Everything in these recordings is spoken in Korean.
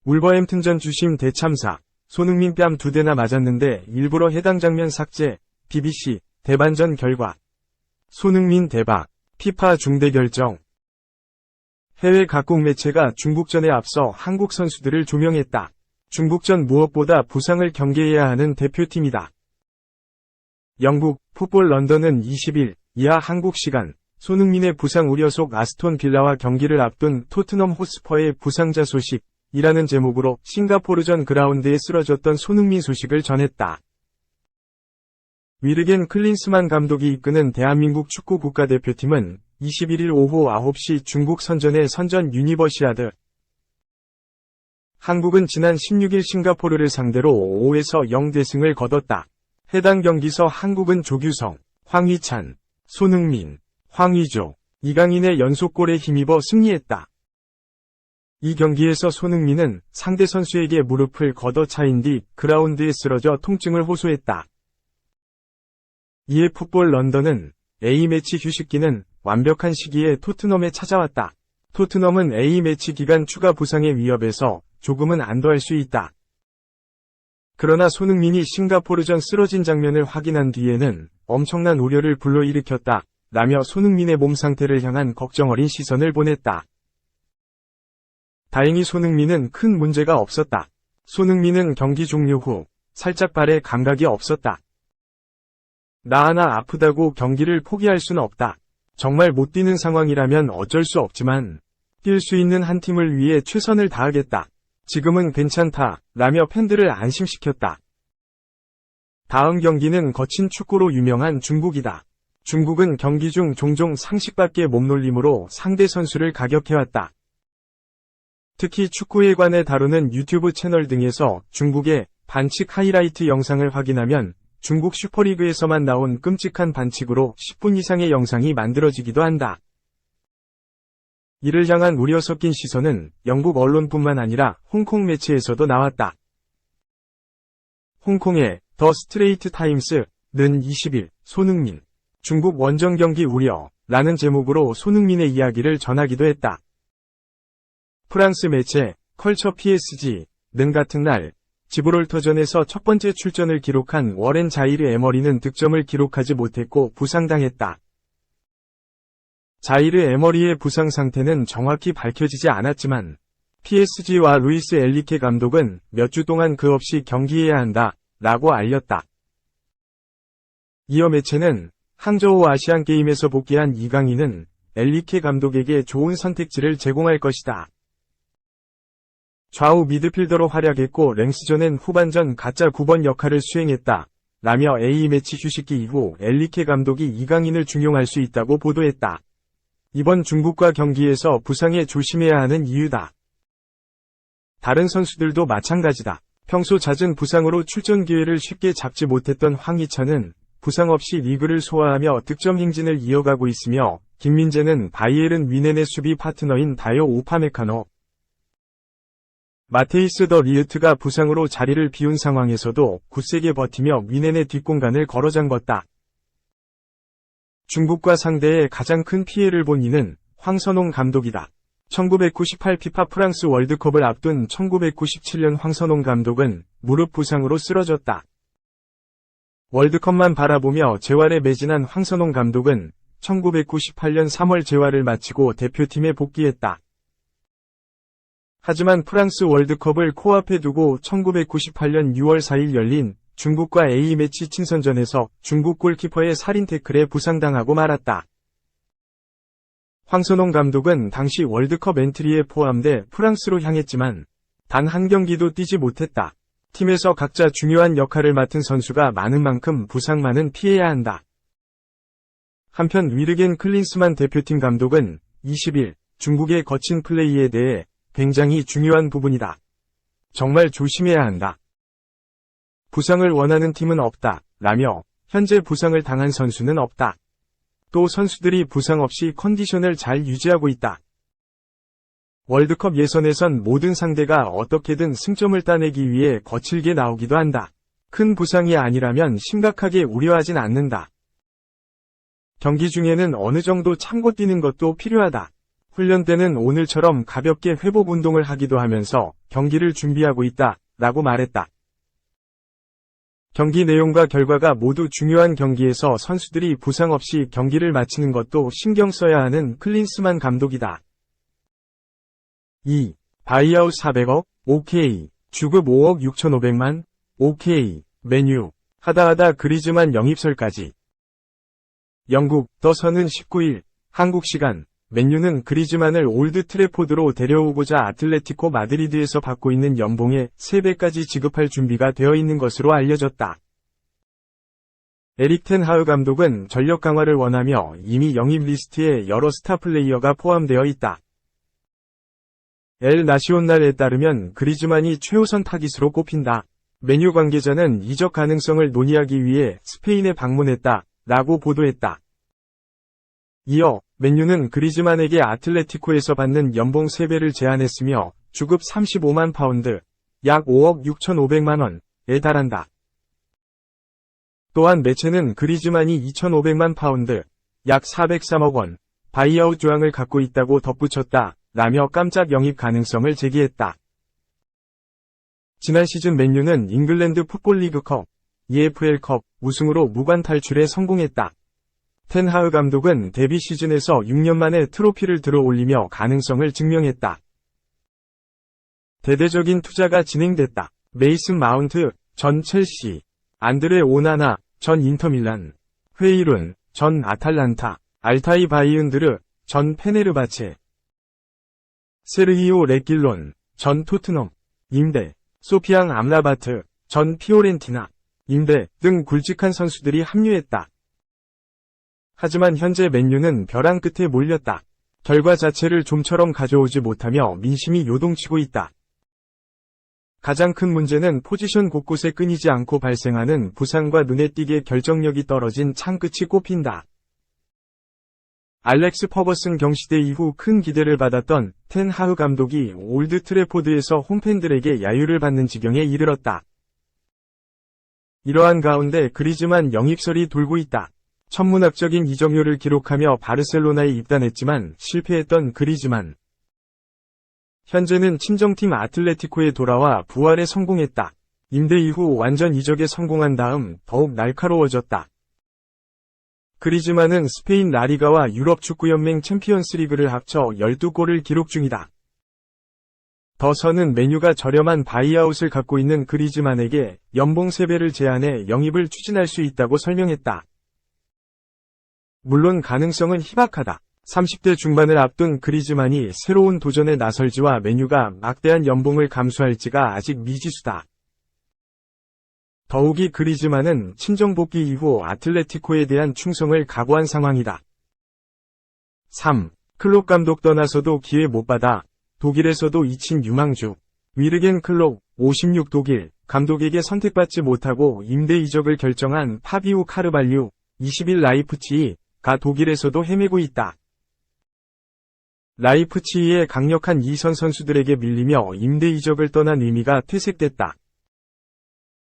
울버햄튼전 주심 대참사, 손흥민 뺨 2대나 맞았는데 일부러 해당 장면 삭제, BBC, 대반전 결과. 손흥민 대박, 피파 중대 결정. 해외 각국 매체가 중국전에 앞서 한국 선수들을 조명했다. 중국전 무엇보다 부상을 경계해야 하는 대표팀이다. 영국, 풋볼 런던은 20일, 이하 한국 시간, 손흥민의 부상 우려 속 아스톤 빌라와 경기를 앞둔 토트넘 호스퍼의 부상자 소식, 이라는 제목으로 싱가포르전 그라운드에 쓰러졌던 손흥민 소식을 전했다. 위르겐 클린스만 감독이 이끄는 대한민국 축구 국가대표팀은 21일 오후 9시 중국 선전의 선전 유니버시아드. 한국은 지난 16일 싱가포르를 상대로 5에서 0 대승을 거뒀다. 해당 경기서 한국은 조규성, 황희찬, 손흥민, 황의조, 이강인의 연속골에 힘입어 승리했다. 이 경기에서 손흥민은 상대 선수에게 무릎을 걷어 차인 뒤 그라운드에 쓰러져 통증을 호소했다. 이에 풋볼 런던은 A매치 휴식기는 완벽한 시기에 토트넘에 찾아왔다. 토트넘은 A매치 기간 추가 부상의 위협에서 조금은 안도할 수 있다. 그러나 손흥민이 싱가포르전 쓰러진 장면을 확인한 뒤에는 엄청난 우려를 불러일으켰다. 라며 손흥민의 몸 상태를 향한 걱정 어린 시선을 보냈다. 다행히 손흥민은 큰 문제가 없었다. 손흥민은 경기 종료 후 살짝 발에 감각이 없었다. 나 하나 아프다고 경기를 포기할 순 없다. 정말 못 뛰는 상황이라면 어쩔 수 없지만 뛸 수 있는 한 팀을 위해 최선을 다하겠다. 지금은 괜찮다. 라며 팬들을 안심시켰다. 다음 경기는 거친 축구로 유명한 중국이다. 중국은 경기 중 종종 상식 밖의 몸놀림으로 상대 선수를 가격해왔다. 특히 축구에 관해 다루는 유튜브 채널 등에서 중국의 반칙 하이라이트 영상을 확인하면 중국 슈퍼리그에서만 나온 끔찍한 반칙으로 10분 이상의 영상이 만들어지기도 한다. 이를 향한 우려 섞인 시선은 영국 언론뿐만 아니라 홍콩 매체에서도 나왔다. 홍콩의 더 스트레이트 타임스는 20일 손흥민, 중국 원정 경기 우려라는 제목으로 손흥민의 이야기를 전하기도 했다. 프랑스 매체 컬처 PSG는 같은 날 지브롤터전에서 첫 번째 출전을 기록한 워렌 자이르 에머리는 득점을 기록하지 못했고 부상당했다. 자이르 에머리의 부상 상태는 정확히 밝혀지지 않았지만 PSG와 루이스 엘리케 감독은 몇 주 동안 그 없이 경기해야 한다 라고 알렸다. 이어 매체는 항저우 아시안게임에서 복귀한 이강인은 엘리케 감독에게 좋은 선택지를 제공할 것이다. 좌우 미드필더로 활약했고 랭스전엔 후반전 가짜 9번 역할을 수행했다. 라며 A매치 휴식기 이후 엘리케 감독이 이강인을 중용할 수 있다고 보도했다. 이번 중국과 경기에서 부상에 조심해야 하는 이유다. 다른 선수들도 마찬가지다. 평소 잦은 부상으로 출전 기회를 쉽게 잡지 못했던 황희찬은 부상 없이 리그를 소화하며 득점 행진을 이어가고 있으며 김민재는 바이에른 뮌헨의 수비 파트너인 다요 우파메카노, 마테이스 더 리흐트가 부상으로 자리를 비운 상황에서도 굳세게 버티며 뮌헨의 뒷공간을 걸어잠궜다. 중국과 상대에 가장 큰 피해를 본 이는 황선홍 감독이다. 1998 피파 프랑스 월드컵을 앞둔 1997년 황선홍 감독은 무릎 부상으로 쓰러졌다. 월드컵만 바라보며 재활에 매진한 황선홍 감독은 1998년 3월 재활을 마치고 대표팀에 복귀했다. 하지만 프랑스 월드컵을 코앞에 두고 1998년 6월 4일 열린 중국과 A매치 친선전에서 중국 골키퍼의 살인 태클에 부상당하고 말았다. 황선홍 감독은 당시 월드컵 엔트리에 포함돼 프랑스로 향했지만 단 한 경기도 뛰지 못했다. 팀에서 각자 중요한 역할을 맡은 선수가 많은 만큼 부상만은 피해야 한다. 한편 위르겐 클린스만 대표팀 감독은 20일 중국의 거친 플레이에 대해 굉장히 중요한 부분이다. 정말 조심해야 한다. 부상을 원하는 팀은 없다. 라며 현재 부상을 당한 선수는 없다. 또 선수들이 부상 없이 컨디션을 잘 유지하고 있다. 월드컵 예선에선 모든 상대가 어떻게든 승점을 따내기 위해 거칠게 나오기도 한다. 큰 부상이 아니라면 심각하게 우려하진 않는다. 경기 중에는 어느 정도 참고 뛰는 것도 필요하다. 훈련 때는 오늘처럼 가볍게 회복 운동을 하기도 하면서 경기를 준비하고 있다. 라고 말했다. 경기 내용과 결과가 모두 중요한 경기에서 선수들이 부상 없이 경기를 마치는 것도 신경 써야 하는 클린스만 감독이다. 2. 바이아웃 400억? 오케이. 주급 5억 6,500만? 오케이. 맨유. 하다하다 그리즈만 영입설까지. 영국 더 선은 19일 한국 시간 맨유는 그리즈만을 올드 트래포드로 데려오고자 아틀레티코 마드리드에서 받고 있는 연봉의 3배까지 지급할 준비가 되어 있는 것으로 알려졌다. 에릭 텐 하흐 감독은 전력 강화를 원하며 이미 영입 리스트에 여러 스타 플레이어가 포함되어 있다. 엘 나시온날에 따르면 그리즈만이 최우선 타깃으로 꼽힌다. 맨유 관계자는 이적 가능성을 논의하기 위해 스페인에 방문했다. 라고 보도했다. 이어 맨유는 그리즈만에게 아틀레티코에서 받는 연봉 3배를 제안했으며 주급 35만 파운드, 약 5억 6,500만 원에 달한다. 또한 매체는 그리즈만이 2,500만 파운드, 약 403억 원, 바이아웃 조항을 갖고 있다고 덧붙였다. 라며 깜짝 영입 가능성을 제기했다. 지난 시즌 맨유는 잉글랜드 풋볼리그컵, EFL컵 우승으로 무관 탈출에 성공했다. 텐 하흐 감독은 데뷔 시즌에서 6년 만에 트로피를 들어올리며 가능성을 증명했다. 대대적인 투자가 진행됐다. 메이슨 마운트, 전 첼시, 안드레 오나나, 전 인터밀란, 회이룬, 전 아탈란타, 알타이 바이은드르, 전 페네르바체, 세르히오 레길론, 전 토트넘, 임대, 소피앙 암라바트, 전 피오렌티나, 임대 등 굵직한 선수들이 합류했다. 하지만 현재 맨유는 벼랑 끝에 몰렸다. 결과 자체를 좀처럼 가져오지 못하며 민심이 요동치고 있다. 가장 큰 문제는 포지션 곳곳에 끊이지 않고 발생하는 부상과 눈에 띄게 결정력이 떨어진 창끝이 꼽힌다. 알렉스 퍼거슨 경시대 이후 큰 기대를 받았던 텐 하흐 감독이 올드 트래포드에서 홈팬들에게 야유를 받는 지경에 이르렀다. 이러한 가운데 그리즈만 영입설이 돌고 있다. 천문학적인 이적료를 기록하며 바르셀로나에 입단했지만 실패했던 그리즈만. 현재는 친정팀 아틀레티코에 돌아와 부활에 성공했다. 임대 이후 완전 이적에 성공한 다음 더욱 날카로워졌다. 그리즈만은 스페인 라리가와 유럽 축구연맹 챔피언스리그를 합쳐 12골을 기록 중이다. 더 선은 맨유가 저렴한 바이아웃을 갖고 있는 그리즈만에게 연봉 3배를 제안해 영입을 추진할 수 있다고 설명했다. 물론 가능성은 희박하다. 30대 중반을 앞둔 그리즈만이 새로운 도전에 나설지와 맨유가 막대한 연봉을 감수할지가 아직 미지수다. 더욱이 그리즈만은 친정 복귀 이후 아틀레티코에 대한 충성을 각오한 상황이다. 3. 클롭 감독 떠나서도 기회 못 받아. 독일에서도 잊힌 유망주. 위르겐 클롭, 56 독일, 감독에게 선택받지 못하고 임대 이적을 결정한 파비우 카르발류, 21 라이프치히가 독일에서도 헤매고 있다. 라이프치히의 강력한 2선 선수들에게 밀리며 임대 이적을 떠난 의미가 퇴색됐다.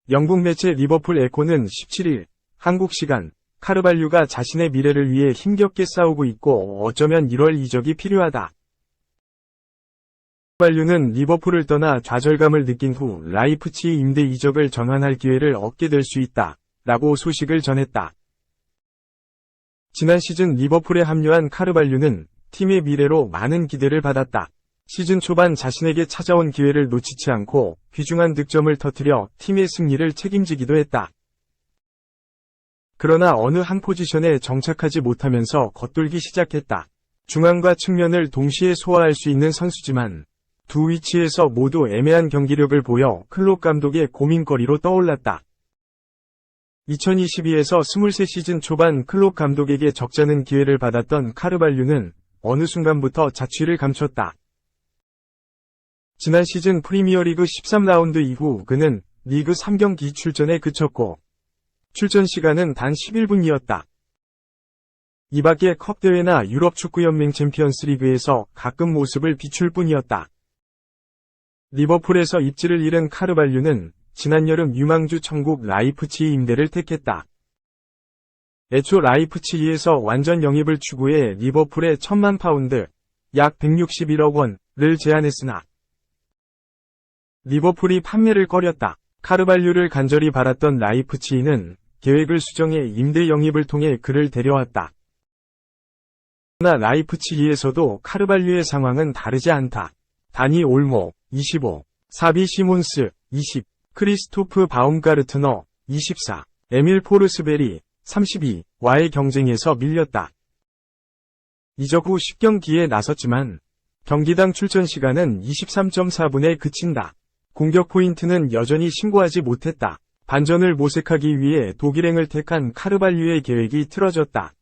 영국 매체 리버풀 에코는 17일 한국 시간 카르발류가 자신의 미래를 위해 힘겹게 싸우고 있고 어쩌면 1월 이적이 필요하다. 카르발류는 리버풀을 떠나 좌절감을 느낀 후 라이프치히 임대 이적을 전환할 기회를 얻게 될 수 있다. 라고 소식을 전했다. 지난 시즌 리버풀에 합류한 카르발류는 팀의 미래로 많은 기대를 받았다. 시즌 초반 자신에게 찾아온 기회를 놓치지 않고 귀중한 득점을 터뜨려 팀의 승리를 책임지기도 했다. 그러나 어느 한 포지션에 정착하지 못하면서 겉돌기 시작했다. 중앙과 측면을 동시에 소화할 수 있는 선수지만 두 위치에서 모두 애매한 경기력을 보여 클롭 감독의 고민거리로 떠올랐다. 2022에서 23 시즌 초반 클롭 감독에게 적잖은 기회를 받았던 카르발류는 어느 순간부터 자취를 감췄다. 지난 시즌 프리미어리그 13라운드 이후 그는 리그 3경기 출전에 그쳤고 출전 시간은 단 11분이었다. 이 밖에 컵대회나 유럽 축구연맹 챔피언스리그에서 가끔 모습을 비출 뿐이었다. 리버풀에서 입지를 잃은 카르발류는 지난 여름 유망주 천국 라이프치히 임대를 택했다. 애초 라이프치히에서 완전 영입을 추구해 리버풀에 1000만 파운드, 약 161억 원을 제안했으나 리버풀이 판매를 꺼렸다. 카르발류를 간절히 바랐던 라이프치히는 계획을 수정해 임대 영입을 통해 그를 데려왔다. 그러나 라이프치히에서도 카르발류의 상황은 다르지 않다. 다니 올모, 25, 사비 시몬스, 20, 크리스토프 바움가르트너, 24, 에밀 포르스베리, 32와의 경쟁에서 밀렸다. 이적 후 10경기에 나섰지만 경기당 출전 시간은 23.4분에 그친다. 공격 포인트는 여전히 신고하지 못했다. 반전을 모색하기 위해 독일행을 택한 카르발류의 계획이 틀어졌다.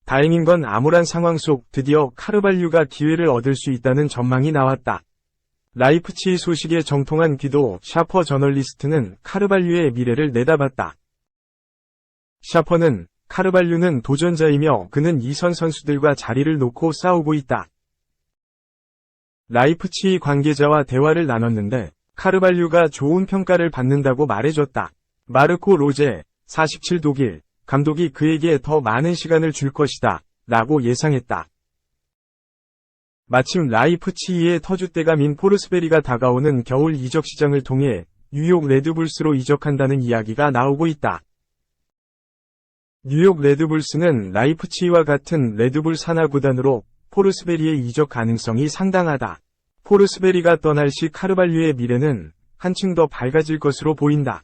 다행인 건 암울한 상황 속 드디어 카르발류가 기회를 얻을 수 있다는 전망이 나왔다. 라이프치히 소식에 정통한 기도 샤퍼 저널리스트는 카르발류의 미래를 내다봤다. 샤퍼는 카르발류는 도전자이며 그는 이선 선수들과 자리를 놓고 싸우고 있다. 라이프치히 관계자와 대화를 나눴는데 카르발류가 좋은 평가를 받는다고 말해줬다. 마르코 로제, 47 독일, 감독이 그에게 더 많은 시간을 줄 것이다 라고 예상했다. 마침 라이프치히의 터줏대가 민 포르스베리가 다가오는 겨울 이적 시장을 통해 뉴욕 레드불스로 이적한다는 이야기가 나오고 있다. 뉴욕 레드불스는 라이프치히와 같은 레드불 산하 구단으로 포르스베리의 이적 가능성이 상당하다. 포르스베리가 떠날 시 카르발류의 미래는 한층 더 밝아질 것으로 보인다.